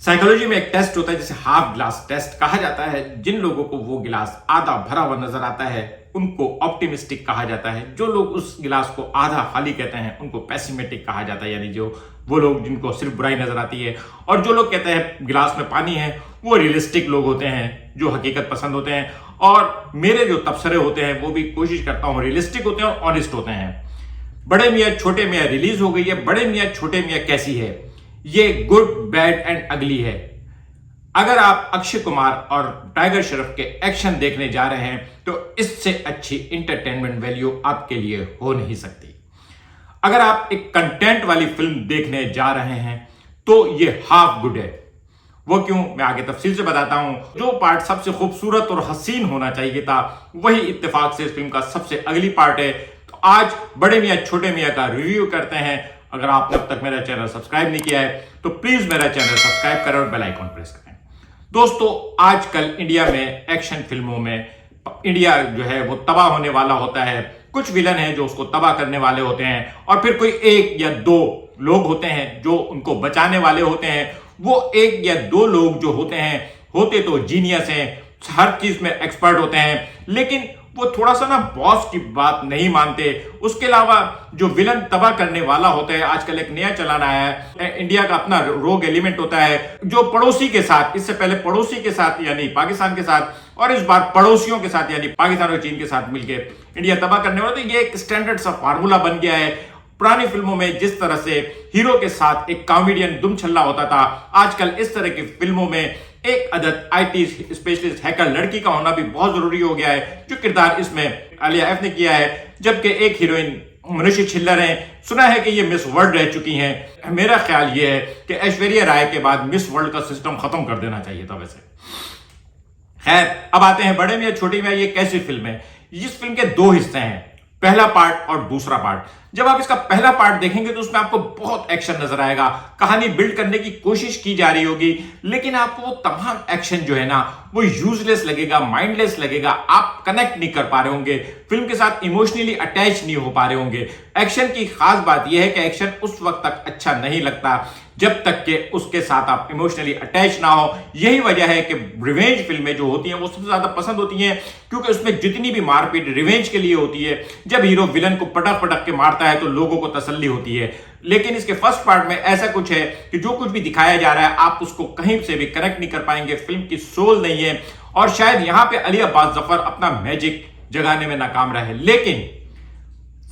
Psychology में एक test होता है जिसे हाफ ग्लास टेस्ट कहा जाता है। जिन लोगों को वो गिलास आधा भरा हुआ नजर आता है उनको ऑप्टिमिस्टिक कहा जाता है। जो लोग उस गिलास को आधा खाली कहते हैं उनको पेसिमेटिक कहा जाता है, यानी जो वो लोग जिनको सिर्फ बुराई नजर आती है। और जो लोग कहते हैं गिलास में पानी है वो रियलिस्टिक लोग होते हैं, जो हकीकत पसंद होते हैं। और मेरे जो तबसरे होते हैं वो भी कोशिश करता हूँ रियलिस्टिक होते हैं और ऑनेस्ट होते हैं। बड़े मियाँ छोटे मियाँ रिलीज हो गई है। बड़े मियाँ छोटे मियाँ कैसी है? ये गुड बैड एंड अगली है। अगर आप अक्षय कुमार और टाइगर श्रॉफ के एक्शन देखने जा रहे हैं तो इससे अच्छी इंटरटेनमेंट वैल्यू आपके लिए हो नहीं सकती। अगर आप एक कंटेंट वाली फिल्म देखने जा रहे हैं तो ये हाफ गुड है। वो क्यों, मैं आगे तफसील से बताता हूं। जो पार्ट सबसे खूबसूरत और हसीन होना चाहिए था वही इत्तेफाक से इस फिल्म का सबसे अगली पार्ट है। तो आज बड़े मियाँ छोटे मियाँ का रिव्यू करते हैं। अगर आपने अब तक मेरा चैनल सब्सक्राइब नहीं किया है तो प्लीज मेरा चैनल सब्सक्राइब करें और बेल आइकॉन प्रेस करें। दोस्तों, आजकल इंडिया में एक्शन फिल्मों में इंडिया जो है वो तबाह होने वाला होता है। कुछ विलन हैं जो उसको तबाह करने वाले होते हैं और फिर कोई एक या दो लोग होते हैं जो उनको बचाने वाले होते हैं। वो एक या दो लोग जो होते तो जीनियस हैं, हर चीज में एक्सपर्ट होते हैं, लेकिन वो थोड़ा सा ना बॉस की बात नहीं मानते। उसके अलावा जो विलन तबाह करने वाला होता है, आजकल एक नया चलन आया है, इंडिया का अपना रोग एलिमेंट होता है जो पड़ोसी के साथ, इससे पहले पड़ोसी के साथ यानी पाकिस्तान के साथ और इस बार पड़ोसियों के साथ यानी पाकिस्तान और चीन के साथ मिलकर इंडिया तबाह करने वाला। तो ये एक स्टैंडर्ड सा फार्मूला बन गया है। पुरानी फिल्मों में जिस तरह से हीरो के साथ एक कॉमेडियन दुम छल्ला होता था, आजकल इस तरह की फिल्मों में एक अदद आईटी स्पेशलिस्ट हैकर लड़की का होना भी बहुत जरूरी हो गया है, जो किरदार इसमें आलिया एफ ने किया है। जबकि एक हीरोइन मनुष्य छिल्लर है, सुना है कि ये मिस वर्ल्ड रह चुकी हैं। मेरा ख्याल ये है कि ऐश्वर्या राय के बाद मिस वर्ल्ड का सिस्टम खत्म कर देना चाहिए था। वैसे खैर, अब आते हैं बड़े मियाँ छोटे मियाँ। ये कैसी फिल्म है? इस फिल्म के दो हिस्से हैं, पहला पार्ट और दूसरा पार्ट। जब आप इसका पहला पार्ट देखेंगे तो उसमें आपको बहुत एक्शन नजर आएगा, कहानी बिल्ड करने की कोशिश की जा रही होगी, लेकिन आपको वो तमाम एक्शन जो है ना वो यूजलेस लगेगा, माइंडलेस लगेगा। आप कनेक्ट नहीं कर पा रहे होंगे, फिल्म के साथ इमोशनली अटैच नहीं हो पा रहे होंगे। एक्शन की खास बात यह है कि एक्शन उस वक्त तक अच्छा नहीं लगता जब तक कि उसके साथ आप इमोशनली अटैच ना हो। यही वजह है कि रिवेंज फिल्में जो होती हैं वो सबसे ज्यादा पसंद होती हैं, क्योंकि उसमें जितनी भी मारपीट रिवेंज के लिए होती है। जब हीरो विलन को पटक पटक के मारता है तो लोगों को तसल्ली होती है। लेकिन इसके फर्स्ट पार्ट में ऐसा कुछ है कि जो कुछ भी दिखाया जा रहा है आप उसको कहीं से भी कनेक्ट नहीं कर पाएंगे। फिल्म की सोल नहीं है और शायद यहां पे अली अब्बास जफर अपना मैजिक जगाने में नाकाम रहे। लेकिन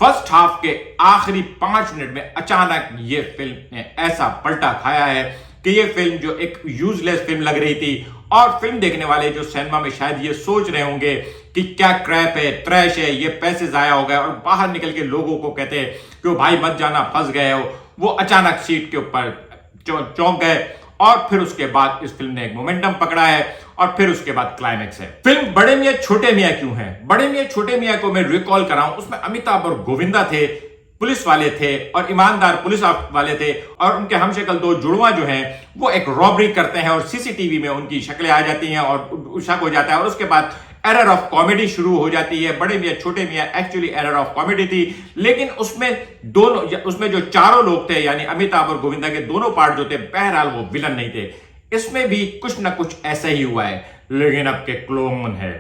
फर्स्ट हाफ के आखिरी 5 मिनट में अचानक ये फिल्म ने ऐसा पलटा खाया है कि ये फिल्म जो एक यूजलेस फिल्म लग रही थी, और फिल्म देखने वाले जो सिनेमा में शायद ये सोच रहे होंगे कि क्या क्रैप है, ट्रैश है, ये पैसे जाया हो गए, और बाहर निकल के लोगों को कहते हैं कि भाई मत जाना, फंस गए हो, वो अचानक सीट के ऊपर चौंक गए। और फिर उसके बाद इस फिल्म ने एक मोमेंटम पकड़ा है और फिर उसके बाद क्लाइमैक्स है। फिल्म बड़े मियाँ छोटे मियाँ क्यों है? बड़े मियाँ छोटे मियाँ को मैं रिकॉल कराऊं, उसमें अमिताभ और गोविंदा थे, पुलिस वाले थे और ईमानदार पुलिस वाले थे, और उनके हमशक्ल दो जुड़वा जो हैं वो एक रॉबरी करते हैं और सीसीटीवी में उनकी शक्लें आ जाती हैं और शक हो जाता है, और उसके बाद एरर ऑफ कॉमेडी शुरू हो जाती है। बड़े मियाँ छोटे मियाँ एक्चुअली एरर ऑफ कॉमेडी थी, लेकिन उसमें जो चारों लोग थे यानी अमिताभ और गोविंदा के दोनों पार्ट जो थे, बहरहाल वो विलन नहीं थे। इसमें भी कुछ ना कुछ ऐसा ही हुआ है, लेकिन अब के क्लोन है।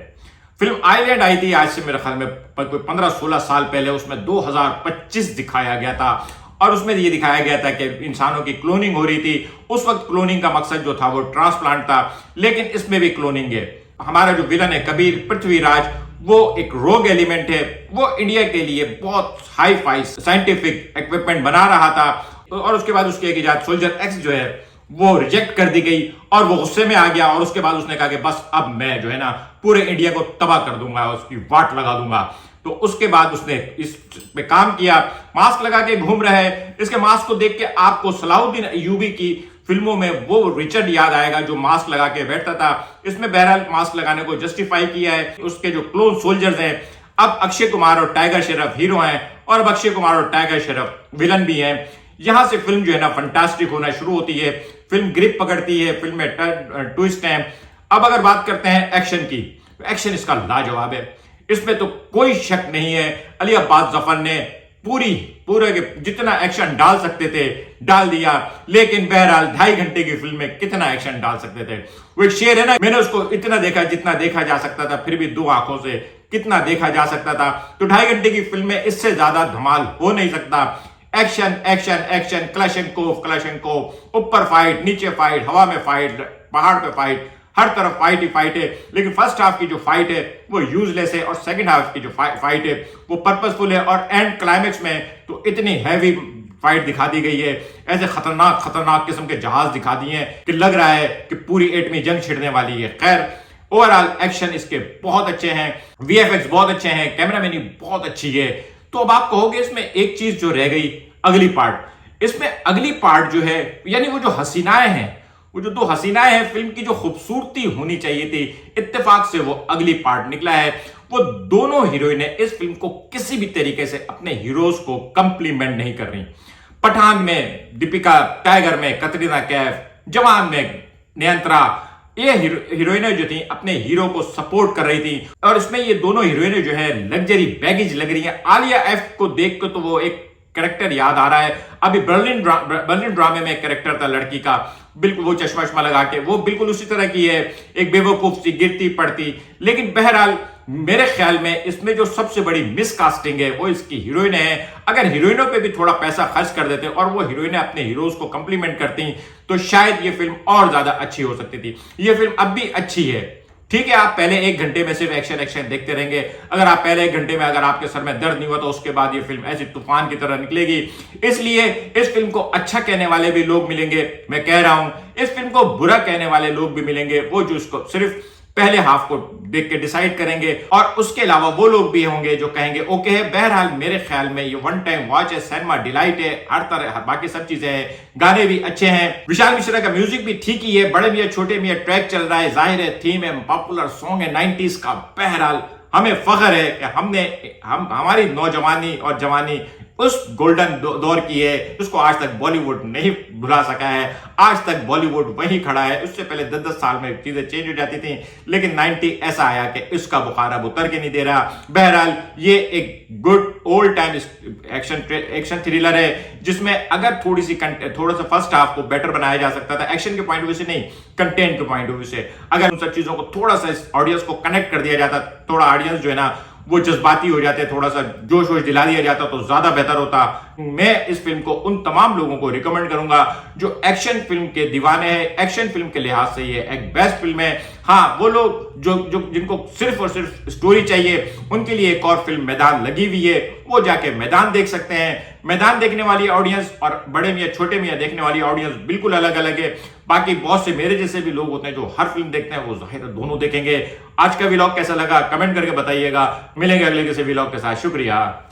फिल्म आइलैंड आई थी आज से मेरे ख्याल में 15-16 साल पहले, उसमें 2025 दिखाया गया था और उसमें ये दिखाया गया था कि इंसानों की क्लोनिंग हो रही थी। उस वक्त क्लोनिंग का मकसद जो था वो ट्रांसप्लांट था, लेकिन इसमें भी क्लोनिंग है। हमारा जो विलन है कबीर पृथ्वीराज, वो एक रोग एलिमेंट है। वो इंडिया के लिए बहुत हाई फाई साइंटिफिक इक्विपमेंट बना रहा था और उसके बाद उसकी एक इजाद सोल्जर एक्स जो है वो रिजेक्ट कर दी गई और वो गुस्से में आ गया, और उसके बाद उसने कहा कि बस अब मैं जो है ना पूरे इंडिया को तबाह कर दूंगा, उसकी वाट लगा दूंगा। तो उसके बाद उसने इस पे काम किया, मास्क लगा के घूम रहा है। इसके मास्क को देख के आपको सलाहुद्दीन अय्यूबी की फिल्मों में वो रिचर्ड याद आएगा जो मास्क लगा के बैठता था। इसमें बहरहाल मास्क लगाने को जस्टिफाई किया है। उसके जो क्लोन सोल्जर्स हैं, अब अक्षय कुमार और टाइगर श्रॉफ हीरो हैं और अब अक्षय कुमार और टाइगर श्रॉफ विलन भी हैं। यहां से फिल्म जो है ना फंटास्टिक होना शुरू होती है, फिल्म ग्रिप पकड़ती है, फिल्म में ट्विस्ट है। अब अगर बात करते हैं एक्शन की, तो एक्शन इसका लाजवाब है, इसमें तो कोई शक नहीं है। अली अब्बास जफर ने पूरे के जितना एक्शन डाल सकते थे डाल दिया, लेकिन बहरहाल 2.5 घंटे की फिल्म में कितना एक्शन डाल सकते थे। वो एक शेर है ना, मैंने उसको इतना देखा जितना देखा जा सकता था, फिर भी 2 आंखों से कितना देखा जा सकता था। तो 2.5 घंटे की फिल्म में इससे ज्यादा धमाल हो नहीं सकता। एक्शन एक्शन एक्शन, क्लैशनकोफ, ऊपर फाइट, नीचे फाइट, हवा में फाइट, पहाड़ पे फाइट, हर तरफ फाइट ही फाइट है। लेकिन फर्स्ट हाफ की जो फाइट है वो यूजलेस है और सेकंड हाफ की जो फाइट है वो पर्पसफुल है। और एंड क्लाइमेक्स में तो इतनी हैवी फाइट दिखा दी गई है, ऐसे खतरनाक किस्म के जहाज दिखा दिए हैं कि लग रहा है कि पूरी एटमी जंग छिड़ने वाली है। खैर, ओवरऑल एक्शन इसके बहुत अच्छे हैं, वीएफएक्स बहुत अच्छे हैं, कैमरामैनी बहुत अच्छी है। तो अब आप कहोगे इसमें एक चीज जो रह गई, अगली पार्ट। इसमें अगली पार्ट जो है, यानी वो जो हसीनाएं हैं, वो जो 2 हसीनाएं हैं, फिल्म की जो खूबसूरती होनी चाहिए थी, इत्तेफाक से वो अगली पार्ट निकला है। वो दोनों हीरोइनें इस फिल्म को किसी भी तरीके से अपने हीरोज को कंप्लीमेंट नहीं कर रही। पठान में दीपिका, टाइगर में कतरीना कैफ, जवान में नयनतारा, ये हीरोइनें जो थी अपने हीरो को सपोर्ट कर रही थी। और इसमें ये दोनों हीरोइनें जो है लग्जरी बैगेज लग रही है। आलिया एफ को देख के तो वो एक कैरेक्टर याद आ रहा है। अभी बर्लिन ड्रामे में एक कैरेक्टर था लड़की का, बिल्कुल वो चश्मा लगा के, वो बिल्कुल उसी तरह की है, एक बेवकूफ सी गिरती पड़ती। लेकिन बहरहाल मेरे ख्याल में इसमें जो सबसे बड़ी मिसकास्टिंग है वो इसकी हीरोइनें हैं। अगर हीरोइनों पे भी थोड़ा पैसा खर्च कर देते और वो हीरोइनें अपने हीरोज को कंप्लीमेंट करती तो शायद ये फिल्म और ज्यादा अच्छी हो सकती थी। ये फिल्म अब भी अच्छी है, ठीक है। आप पहले 1 घंटे में सिर्फ एक्शन देखते रहेंगे। अगर आप पहले 1 घंटे में अगर आपके सर में दर्द नहीं हुआ तो उसके बाद ये फिल्म ऐसी तूफान की तरह निकलेगी। इसलिए इस फिल्म को अच्छा कहने वाले भी लोग मिलेंगे, मैं कह रहा हूं। इस फिल्म को बुरा कहने वाले लोग भी मिलेंगे, वो जो इसको सिर्फ पहले हाफ को देख के डिसाइड करेंगे। और उसके अलावा वो लोग भी होंगे जो कहेंगे ओके है। बहरहाल मेरे ख्याल में ये 1 टाइम वॉच है, सिनेमा डिलाइट है, हर तरह बाकी सब चीजें हैं, गाने भी अच्छे हैं, विशाल मिश्रा का म्यूजिक भी ठीक ही है, बड़े मियां छोटे मियां ट्रैक चल रहा है, जाहिर है थीम है, पॉपुलर सॉन्ग है 90s का। बहरहाल हमें फख्र है कि हमारी नौजवानी और जवानी उस गोल्डन दौर की है जिसको आज तक बॉलीवुड नहीं भुला सका है। आज तक बॉलीवुड वहीं खड़ा है। उससे पहले 10-10 साल में चीजें चेंज हो जाती थी, लेकिन 90 ऐसा आया कि इसका बुखार अब उतर के नहीं दे रहा। बहरहाल ये एक good old time action thriller है जिसमें अगर थोड़ा सा फर्स्ट हाफ को बेटर बनाया जा सकता था, एक्शन के पॉइंट ऑफ व्यू से नहीं, कंटेंट के पॉइंट ऑफ व्यू से। अगर उन सब चीजों को थोड़ा सा ऑडियंस को कनेक्ट कर दिया जाता, थोड़ा ऑडियंस जो है ना वो जज्बाती हो जाते, थोड़ा सा जोश वोश दिला दिया जाता तो ज्यादा बेहतर होता। मैं इस फिल्म को उन तमाम लोगों को रिकमेंड करूंगा जो एक्शन फिल्म के दीवाने हैं। एक्शन फिल्म के लिहाज से ये एक बेस्ट फिल्म है। हाँ, वो लोग जो जिनको सिर्फ और सिर्फ स्टोरी चाहिए उनके लिए एक और फिल्म मैदान लगी हुई है, वो जाके मैदान देख सकते हैं। मैदान देखने वाली ऑडियंस और बड़े मियाँ छोटे मियाँ देखने वाली ऑडियंस बिल्कुल अलग अलग है। बाकी बहुत से मेरे जैसे भी लोग होते हैं जो हर फिल्म देखते हैं, वो जाहिर है दोनों देखेंगे। आज का व्लॉग कैसा लगा कमेंट करके बताइएगा। मिलेंगे अगले किसी व्लॉग के साथ। शुक्रिया।